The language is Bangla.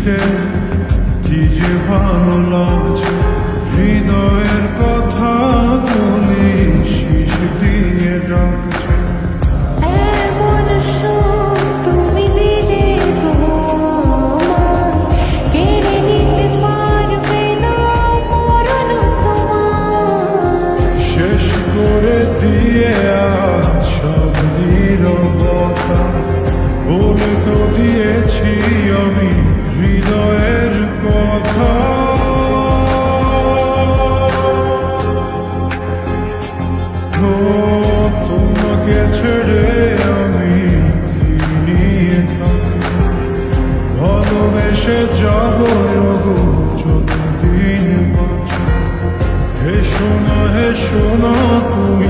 মিনিটে কি যে ভালো লাগছে, হৃদয়ের কথা বলি শীষ দিয়ে ডাকছে। এমন সুখ তুমি দিলে গো আমায়, কেড়ে নিতে পারবে না মরণ তোমার। শেষ করে দিয়ে আজ সব নীরবতা, বলে তো দিয়েছি আমি হৃদয়ের কথা। তো তোমাকে ছেড়ে আমি কি নিয়ে থাকি, ভালোবেসে যাব যতদিন বাঁচি। হে সোনা তুমি